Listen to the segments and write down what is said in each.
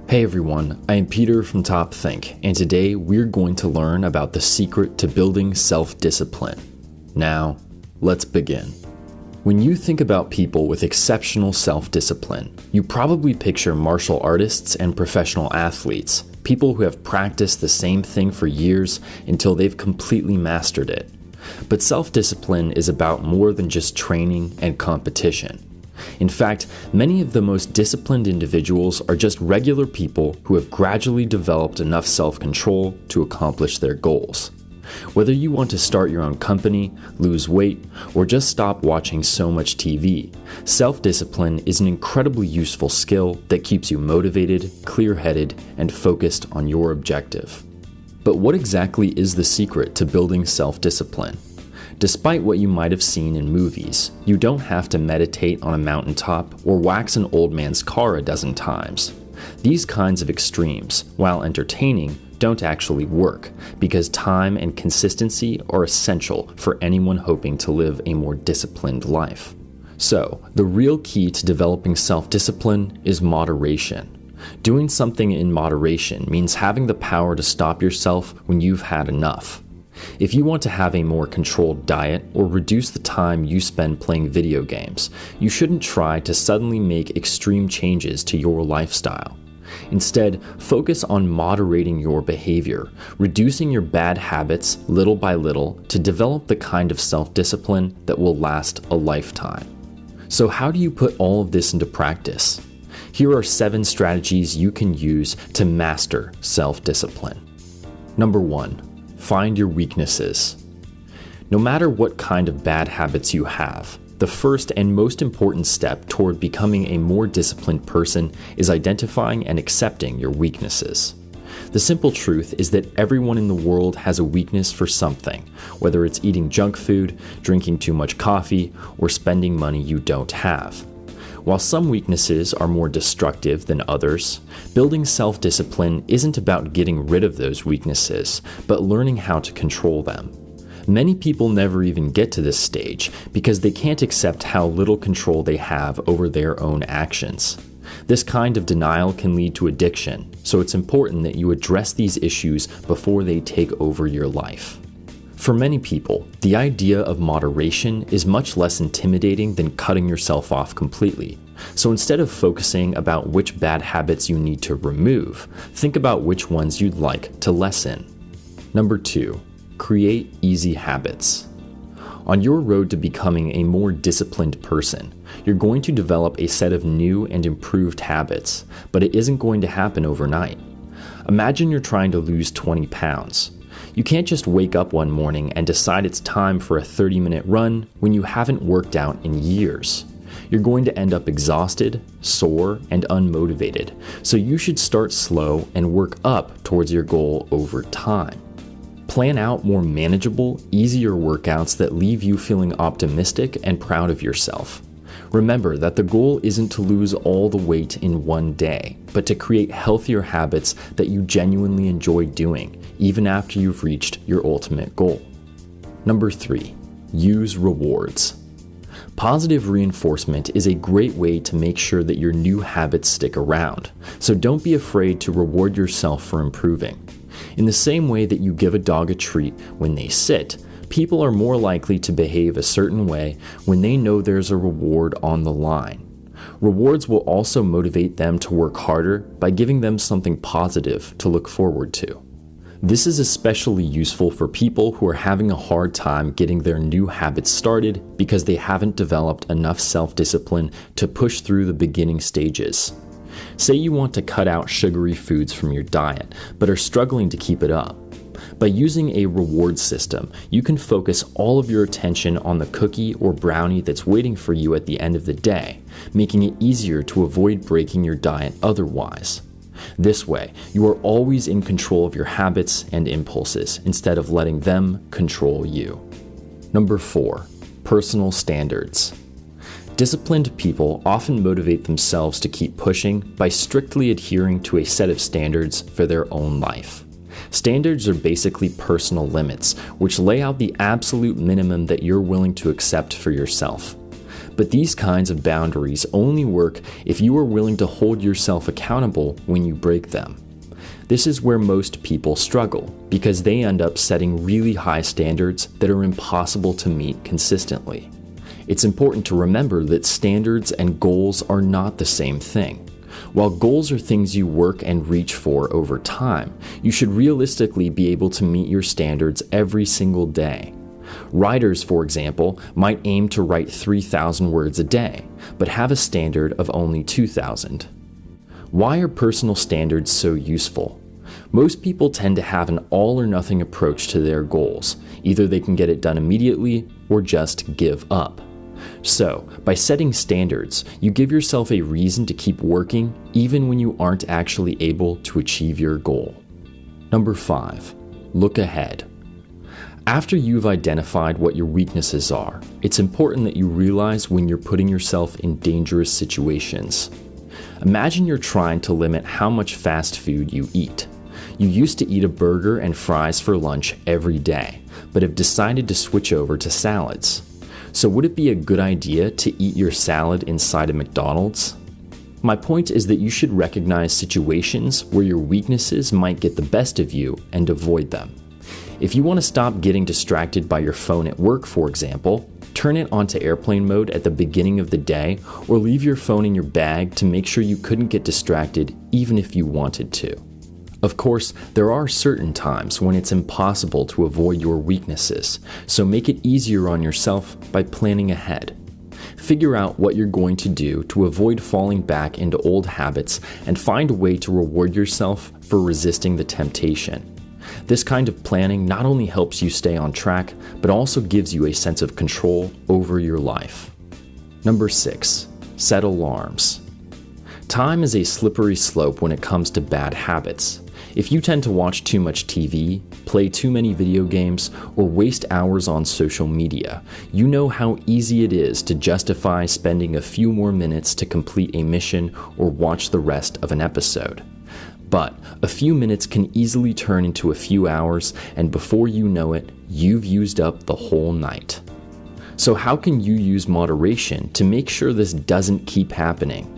Hey everyone, I am Peter from Top Think, and today we're going to learn about the secret to building self-discipline. Now, let's begin. When you think about people with exceptional self-discipline, you probably picture martial artists and professional athletes, people who have practiced the same thing for years until they've completely mastered it. But self-discipline is about more than just training and competition. In fact, many of the most disciplined individuals are just regular people who have gradually developed enough self-control to accomplish their goals. Whether you want to start your own company, lose weight, or just stop watching so much TV, self-discipline is an incredibly useful skill that keeps you motivated, clear-headed, and focused on your objective. But what exactly is the secret to building self-discipline? Despite what you might have seen in movies, you don't have to meditate on a mountaintop or wax an old man's car a dozen times. These kinds of extremes, while entertaining, don't actually work because time and consistency are essential for anyone hoping to live a more disciplined life. So, the real key to developing self-discipline is moderation. Doing something in moderation means having the power to stop yourself when you've had enough. If you want to have a more controlled diet or reduce the time you spend playing video games, you shouldn't try to suddenly make extreme changes to your lifestyle. Instead, focus on moderating your behavior, reducing your bad habits little by little to develop the kind of self-discipline that will last a lifetime. So how do you put all of this into practice? Here are 7 strategies you can use to master self-discipline. Number 1. Find your weaknesses. No matter what kind of bad habits you have, the first and most important step toward becoming a more disciplined person is identifying and accepting your weaknesses. The simple truth is that everyone in the world has a weakness for something, whether it's eating junk food, drinking too much coffee, or spending money you don't have. While some weaknesses are more destructive than others, building self-discipline isn't about getting rid of those weaknesses, but learning how to control them. Many people never even get to this stage because they can't accept how little control they have over their own actions. This kind of denial can lead to addiction, so it's important that you address these issues before they take over your life. For many people, the idea of moderation is much less intimidating than cutting yourself off completely. So instead of focusing about which bad habits you need to remove, think about which ones you'd like to lessen. Number 2, create easy habits. On your road to becoming a more disciplined person, you're going to develop a set of new and improved habits, but it isn't going to happen overnight. Imagine you're trying to lose 20 pounds. You can't just wake up one morning and decide it's time for a 30-minute run when you haven't worked out in years. You're going to end up exhausted, sore, and unmotivated, so you should start slow and work up towards your goal over time. Plan out more manageable, easier workouts that leave you feeling optimistic and proud of yourself. Remember that the goal isn't to lose all the weight in one day, but to create healthier habits that you genuinely enjoy doing, even after you've reached your ultimate goal. Number 3, use rewards. Positive reinforcement is a great way to make sure that your new habits stick around, so don't be afraid to reward yourself for improving. In the same way that you give a dog a treat when they sit, people are more likely to behave a certain way when they know there's a reward on the line. Rewards will also motivate them to work harder by giving them something positive to look forward to. This is especially useful for people who are having a hard time getting their new habits started because they haven't developed enough self-discipline to push through the beginning stages. Say you want to cut out sugary foods from your diet, but are struggling to keep it up. By using a reward system, you can focus all of your attention on the cookie or brownie that's waiting for you at the end of the day, making it easier to avoid breaking your diet otherwise. This way, you are always in control of your habits and impulses instead of letting them control you. Number 4, personal standards. Disciplined people often motivate themselves to keep pushing by strictly adhering to a set of standards for their own life. Standards are basically personal limits, which lay out the absolute minimum that you're willing to accept for yourself. But these kinds of boundaries only work if you are willing to hold yourself accountable when you break them. This is where most people struggle, because they end up setting really high standards that are impossible to meet consistently. It's important to remember that standards and goals are not the same thing. While goals are things you work and reach for over time, you should realistically be able to meet your standards every single day. Writers, for example, might aim to write 3,000 words a day, but have a standard of only 2,000. Why are personal standards so useful? Most people tend to have an all-or-nothing approach to their goals. Either they can get it done immediately or just give up. So, by setting standards, you give yourself a reason to keep working even when you aren't actually able to achieve your goal. Number 5. Look ahead. After you've identified what your weaknesses are, it's important that you realize when you're putting yourself in dangerous situations. Imagine you're trying to limit how much fast food you eat. You used to eat a burger and fries for lunch every day, but have decided to switch over to salads. So would it be a good idea to eat your salad inside a McDonald's? My point is that you should recognize situations where your weaknesses might get the best of you and avoid them. If you want to stop getting distracted by your phone at work, for example, turn it onto airplane mode at the beginning of the day, or leave your phone in your bag to make sure you couldn't get distracted even if you wanted to. Of course, there are certain times when it's impossible to avoid your weaknesses, so make it easier on yourself by planning ahead. Figure out what you're going to do to avoid falling back into old habits and find a way to reward yourself for resisting the temptation. This kind of planning not only helps you stay on track, but also gives you a sense of control over your life. Number 6. Set alarms. Time is a slippery slope when it comes to bad habits. If you tend to watch too much TV, play too many video games, or waste hours on social media, you know how easy it is to justify spending a few more minutes to complete a mission or watch the rest of an episode. But a few minutes can easily turn into a few hours, and before you know it, you've used up the whole night. So how can you use moderation to make sure this doesn't keep happening?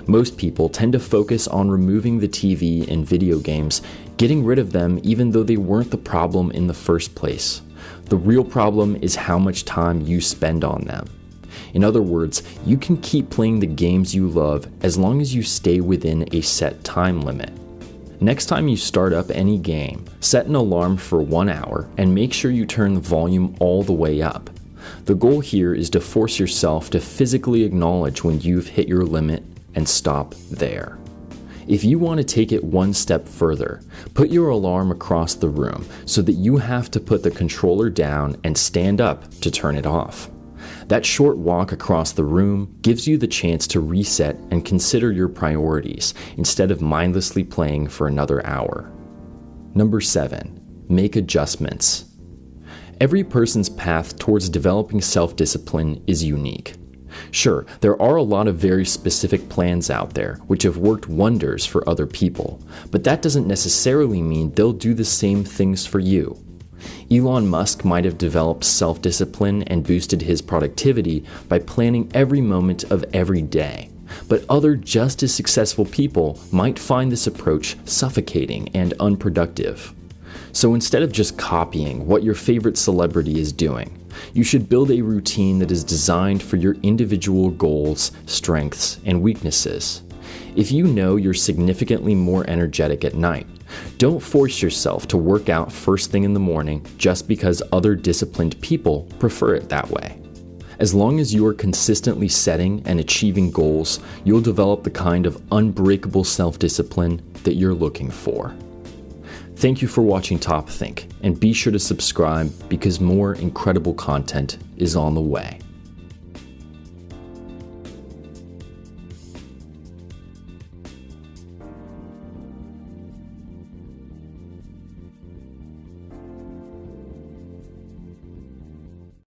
Most people tend to focus on removing the TV and video games, getting rid of them even though they weren't the problem in the first place. The real problem is how much time you spend on them. In other words, you can keep playing the games you love as long as you stay within a set time limit. Next time you start up any game, set an alarm for 1 hour and make sure you turn the volume all the way up. The goal here is to force yourself to physically acknowledge when you've hit your limit and stop there. If you want to take it one step further, put your alarm across the room so that you have to put the controller down and stand up to turn it off. That short walk across the room gives you the chance to reset and consider your priorities instead of mindlessly playing for another hour. Number 7. Make adjustments. Every person's path towards developing self-discipline is unique. Sure, there are a lot of very specific plans out there which have worked wonders for other people, but that doesn't necessarily mean they'll do the same things for you. Elon Musk might have developed self-discipline and boosted his productivity by planning every moment of every day, but other just as successful people might find this approach suffocating and unproductive. So instead of just copying what your favorite celebrity is doing, you should build a routine that is designed for your individual goals, strengths, and weaknesses. If you know you're significantly more energetic at night, don't force yourself to work out first thing in the morning just because other disciplined people prefer it that way. As long as you are consistently setting and achieving goals, you'll develop the kind of unbreakable self-discipline that you're looking for. Thank you for watching Top Think, and be sure to subscribe because more incredible content is on the way.